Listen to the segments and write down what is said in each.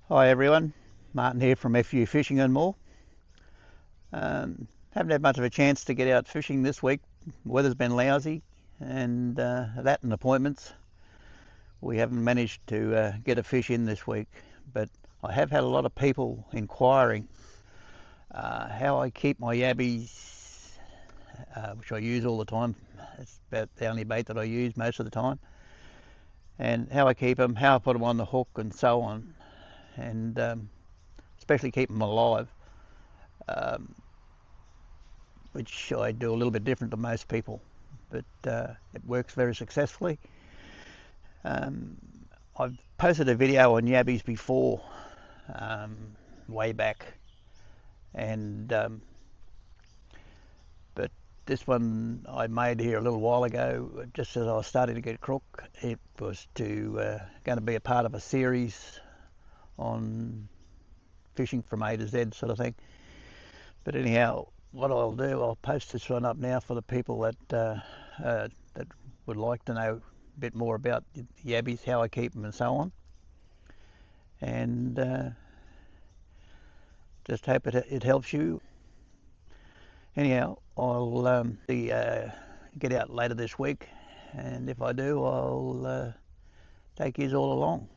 Hi everyone, Martin here from FU Fishing and More. Haven't had much of a chance to get out fishing this week. Weather's been lousy and that and appointments. We haven't managed to get a fish in this week, but I have had a lot of people inquiring how I keep my yabbies, which I use all the time. It's about the only bait that I use most of the time. And how I keep them, how I put them on the hook and so on. And especially keep them alive, which I do a little bit different to most people, but it works very successfully. I've posted a video on yabbies before, way back, and but this one I made here a little while ago, just as I was starting to get crook. It was going to be a part of a series on fishing from A to Z sort of thing. But anyhow, what I'll do, I'll post this one up now for the people that that would like to know a bit more about the yabbies, how I keep them and so on. And just hope it helps you. Anyhow, I'll get out later this week, and if I do, I'll take yous all along.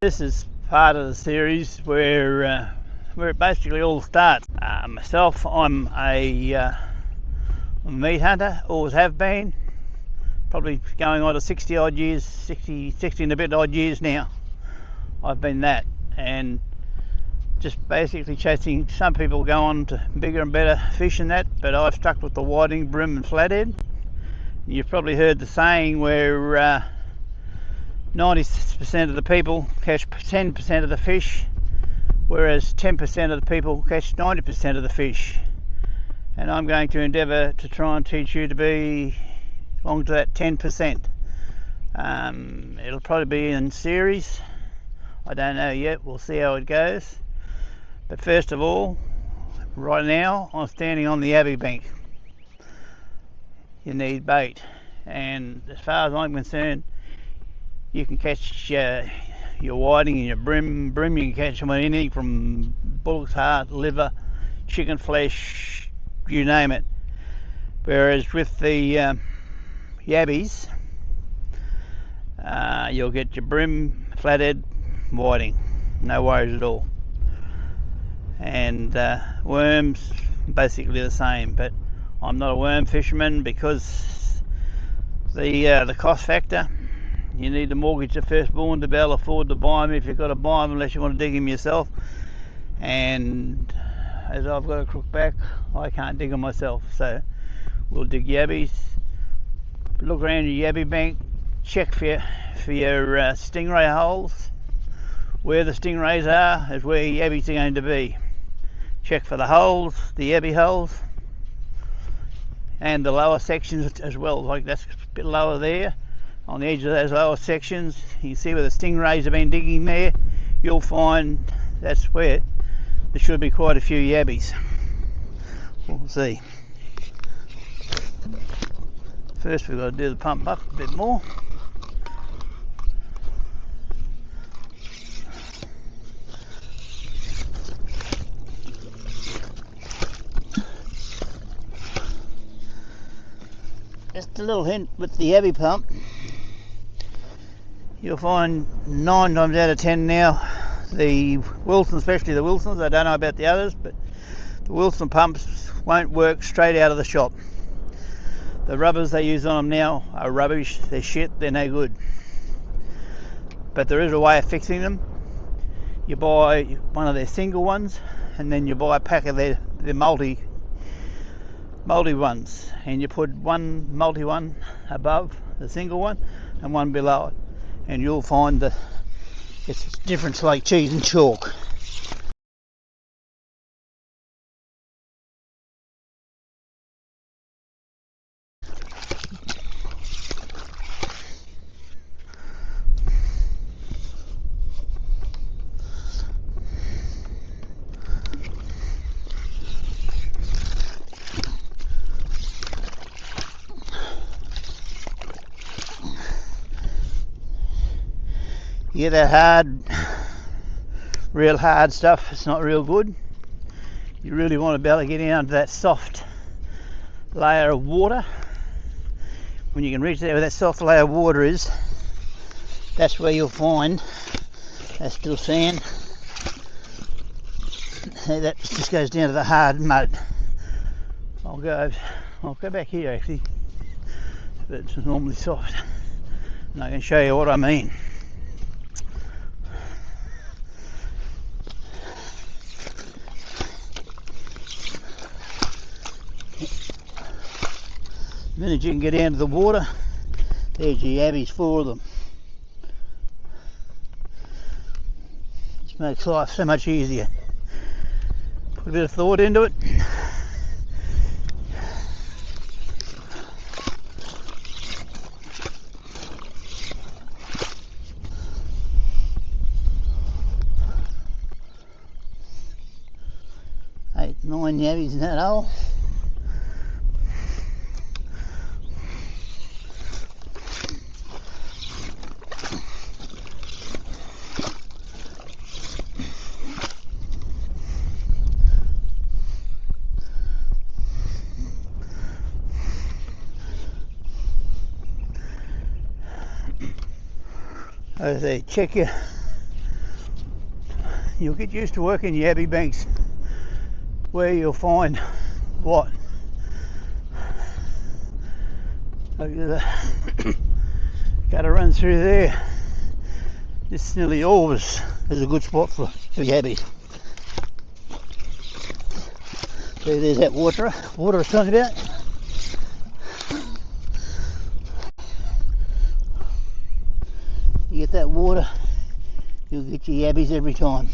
This is part of the series where it basically all starts. Myself, I'm a meat hunter, always have been, probably going on to 60 odd years, 60 and a bit odd years now. I've been that, and just basically chasing. Some people go on to bigger and better fish than that, but I've stuck with the whiting, brim and flathead. You've probably heard the saying where 90% of the people catch 10% of the fish, whereas 10% of the people catch 90% of the fish. And I'm going to endeavour to try and teach you to belong to that 10%. It'll probably be in series. I don't know yet. We'll see how it goes. But first of all, right now I'm standing on the yabby bank. You need bait, and as far as I'm concerned, you can catch your whiting and your brim. You can catch them on anything from bullock's heart, liver, chicken flesh, you name it. Whereas with the yabbies, you'll get your brim, flathead, whiting, no worries at all. And worms, basically the same. But I'm not a worm fisherman because the cost factor. You need to mortgage the firstborn to be able to afford to buy them if you've got to buy them, unless you want to dig them yourself. And as I've got a crook back, I can't dig them myself. So we'll dig yabbies, look around your yabby bank, check for your stingray holes. Where the stingrays are is where your yabbies are going to be. Check for the holes, the yabby holes, and the lower sections as well. Like that's a bit lower there. On the edge of those lower sections, you can see where the stingrays have been digging there. You'll find that's where there should be quite a few yabbies. We'll see. First we've got to do the pump bucket a bit more. Just a little hint with the yabby pump. You'll find 9 times out of 10 now, the Wilson, especially the Wilsons, I don't know about the others, but the Wilson pumps won't work straight out of the shop. The rubbers they use on them now are rubbish, they're shit, they're no good. But there is a way of fixing them. You buy one of their single ones, and then you buy a pack of their multi ones, and you put one multi one above the single one and one below it, and you'll find that it's a difference like cheese and chalk. You get that hard, real hard stuff, it's not real good. You really want to be able to get down to that soft layer of water. When you can reach there where that soft layer of water is, that's where you'll find that's still sand. That just goes down to the hard mud. I'll go back here actually, but it's normally soft, and I can show you what I mean. The minute you can get down to the water, there's your yabbies, 4 of them. Just makes life so much easier. Put a bit of thought into it. Eight, 9 yabbies in that hole. As they check you, you'll get used to working yabby banks where you'll find what? Got to run through there. This nearly always is a good spot for yabbies. So there's that water I was talking about. You get that water, you'll get your yabbies every time.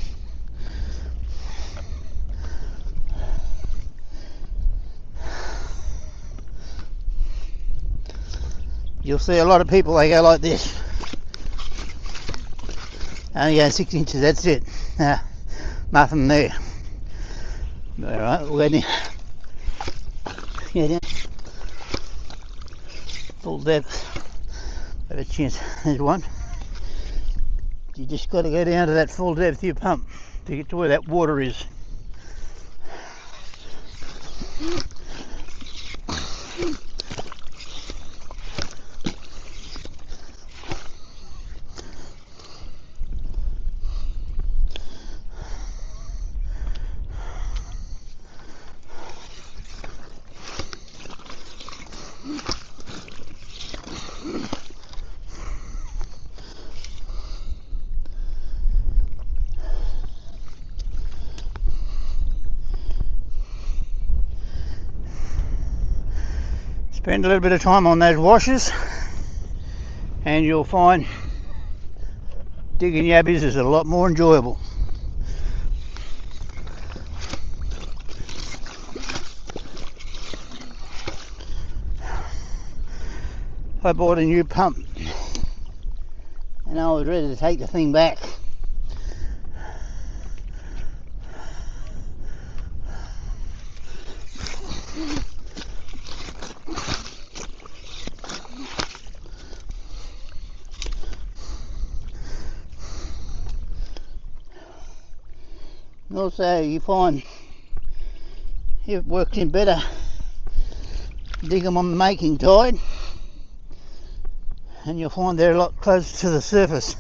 You'll see a lot of people, they go like this. Only going 6 inches, that's it. Nothing there. Alright, we'll go down. Go down. Full depth. Have a chance. There's one. You just got to go down to that full depth of your pump to get to where that water is. Spend a little bit of time on those washes and you'll find digging yabbies is a lot more enjoyable. I bought a new pump and I was ready to take the thing back. Also, you find it works in better, dig them on the making tide, and you'll find they're a lot closer to the surface,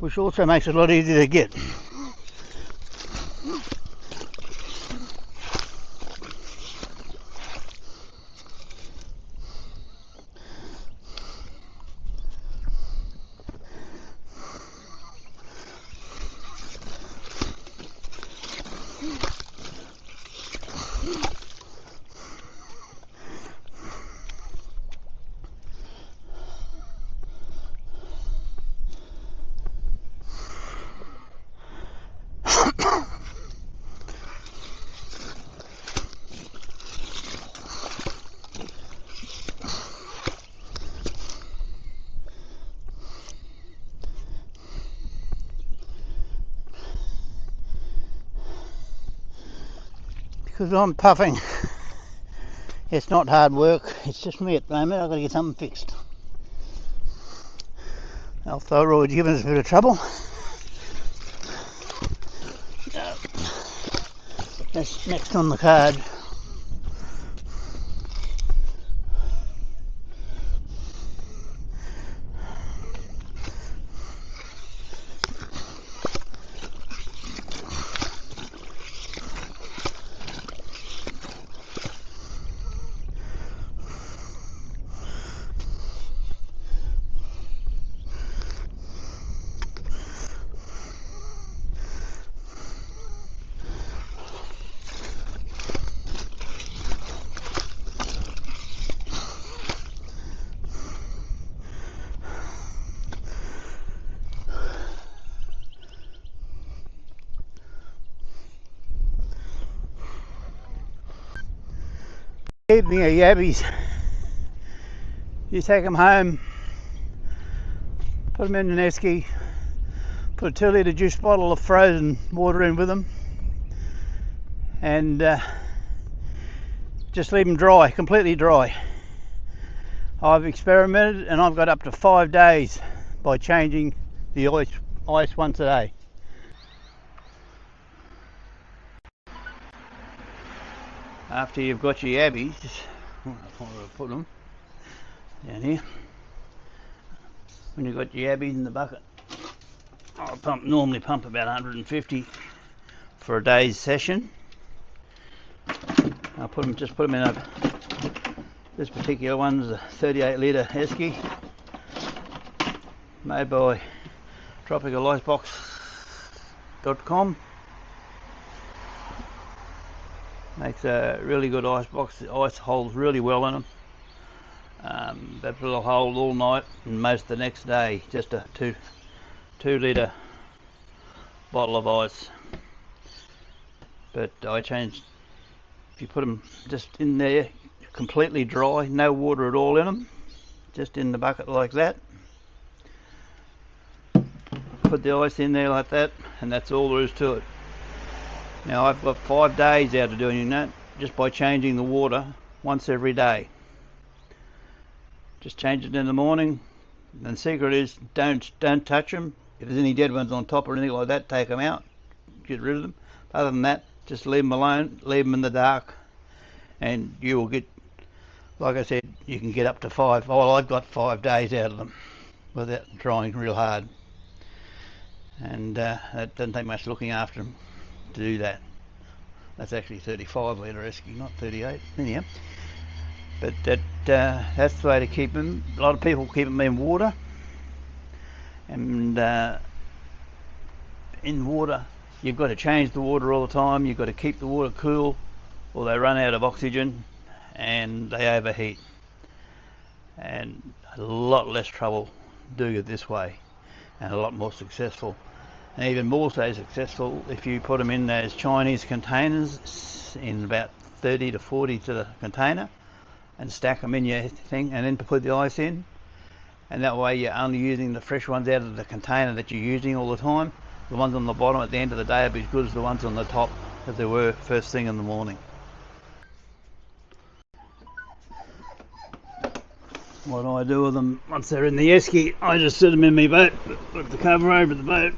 which also makes it a lot easier to get. Because I'm puffing, it's not hard work, it's just me at the moment. I've got to get something fixed. Our thyroid's giving us a bit of trouble. That's next on the card. Evening of yabbies. You take them home, put them in an esky, put a 2 litre juice bottle of frozen water in with them, and just leave them dry, completely dry. I've experimented and I've got up to 5 days by changing the ice once a day. After you've got your yabbies, I don't know where to put them, down here. When you've got your yabbies in the bucket, I normally pump about 150 for a day's session. I'll just put them in this particular one's a 38 litre esky made by tropicalicebox.com. Makes a really good ice box. The ice holds really well in them. That will hold all night and most of the next day. Just a 2 litre bottle of ice. But I changed, if you put them just in there completely dry, no water at all in them, just in the bucket like that, put the ice in there like that, and that's all there is to it. Now I've got 5 days out of doing that just by changing the water once every day. Just change it in the morning, and the secret is don't touch them. If there's any dead ones on top or anything like that, take them out, get rid of them. Other than that, just leave them alone, leave them in the dark, and you will get, like I said, you can get up to 5. Well, I've got 5 days out of them without trying real hard, and that doesn't take much looking after them to do that. That's actually 35 litre esky, not 38. Anyhow, but that's the way to keep them. A lot of people keep them in water, and in water you've got to change the water all the time. You've got to keep the water cool, or they run out of oxygen and they overheat. And a lot less trouble doing it this way, and a lot more successful. And even more so successful if you put them in those Chinese containers, in about 30 to 40 to the container, and stack them in your thing, and then put the ice in, and that way you're only using the fresh ones out of the container that you're using all the time. The ones on the bottom at the end of the day will be as good as the ones on the top as they were first thing in the morning. What I do with them once they're in the esky, I just sit them in my boat, put the cover over the boat.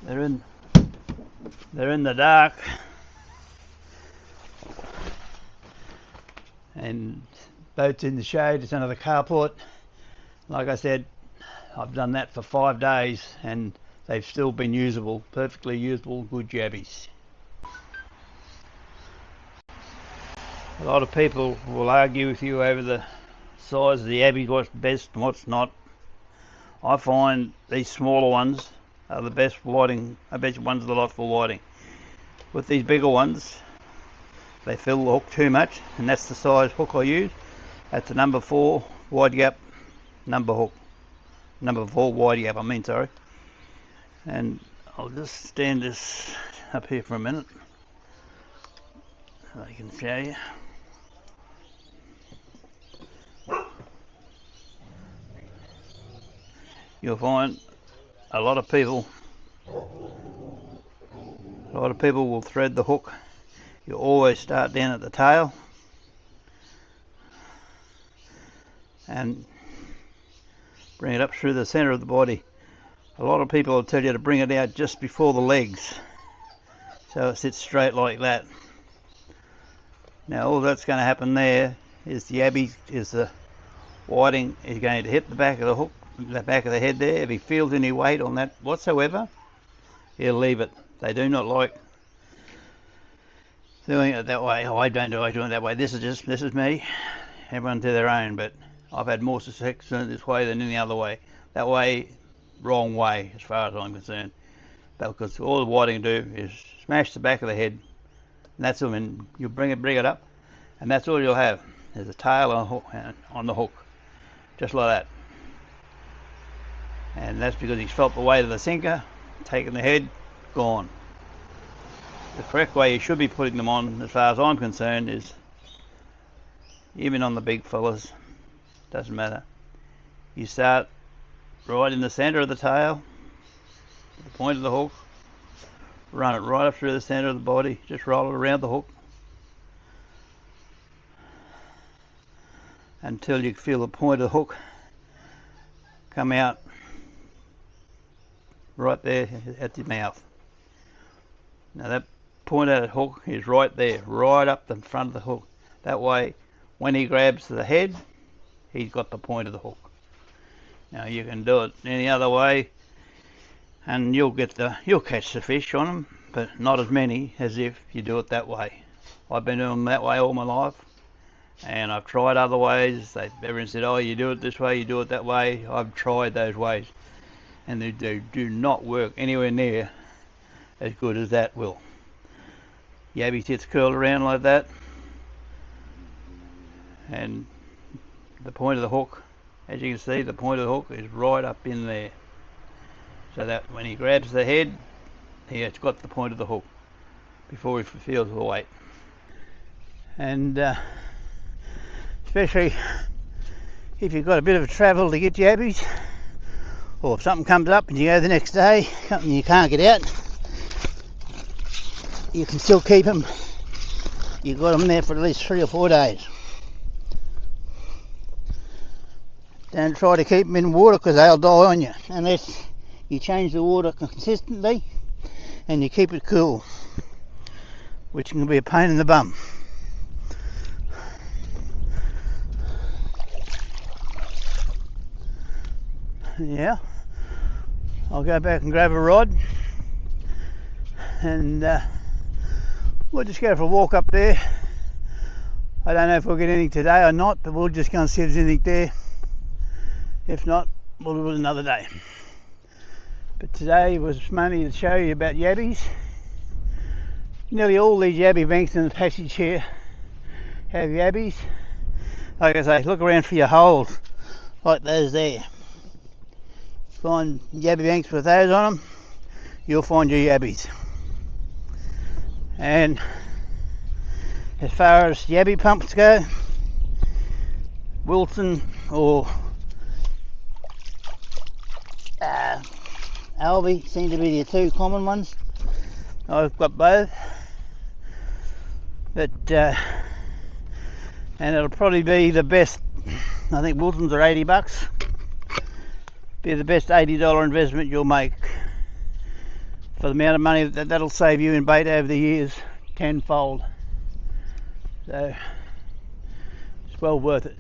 They're in the dark, and boat's in the shade. It's under the carport. Like I said, I've done that for 5 days and they've still been usable, perfectly usable, good yabbies. A lot of people will argue with you over the size of the yabby, what's best and what's not. I find these smaller ones are the best whiting. I bet you one's a lot for whiting. With these bigger ones, they fill the hook too much, and that's the size hook I use. That's a number 4 wide gap number hook. Number 4 wide gap, I mean, sorry. And I'll just stand this up here for a minute so I can show you. You'll find a lot of people will thread the hook. You always start down at the tail, and Bring it up through the centre of the body. A lot of people will tell you to bring it out just before the legs, so it sits straight like that. Now all that's going to happen there is the yabby, is the whiting is going to hit the back of the hook, the back of the head there. If he feels any weight on that whatsoever, he'll leave it. They do not like doing it that way. I don't like doing it that way. This is me. Everyone to their own, but I've had more success doing it this way than any other way. That way, wrong way as far as I'm concerned. Because all the whiting do is smash the back of the head, and that's all. And you bring it up, and that's all you'll have. There's a tail on the hook, just like that. And that's because he's felt the weight of the sinker, taken the head, gone. The correct way you should be putting them on, as far as I'm concerned, is even on the big fellas, doesn't matter. You start right in the centre of the tail, the point of the hook, run it right up through the centre of the body, just roll it around the hook until you feel the point of the hook come out right there at the mouth. Now that point of the hook is right there, right up the front of the hook. That way, when he grabs the head, he's got the point of the hook. Now you can do it any other way, and you'll catch the fish on them, but not as many as if you do it that way. I've been doing them that way all my life, and I've tried other ways. Everyone said, "Oh, you do it this way, you do it that way." I've tried those ways, and they do not work anywhere near as good as that will. Yabby tits curl around like that, and the point of the hook, as you can see, the point of the hook is right up in there, so that when he grabs the head, he has got the point of the hook before he feels the weight. And especially if you've got a bit of travel to get yabbies, or if something comes up and you go the next day, something you can't get out, you can still keep them. You've got them there for at least 3 or 4 days. Don't try to keep them in water because they'll die on you, unless you change the water consistently and you keep it cool, which can be a pain in the bum. Yeah, I'll go back and grab a rod, and we'll just go for a walk up there. I don't know if we'll get anything today or not, but we'll just go and see if there's anything there. If not, we'll do it another day. But today was mainly to show you about yabbies. Nearly all these yabby banks in the passage here have yabbies. Like I say, look around for your holes like those there. Find yabby banks with those on them, you'll find your yabbies. And as far as yabby pumps go, Wilson or Alby seem to be the two common ones. I've got both, but and it'll probably be the best. I think Wilson's are $80. Be the best $80 investment you'll make for the amount of money that'll save you in bait over the years, tenfold. So it's well worth it.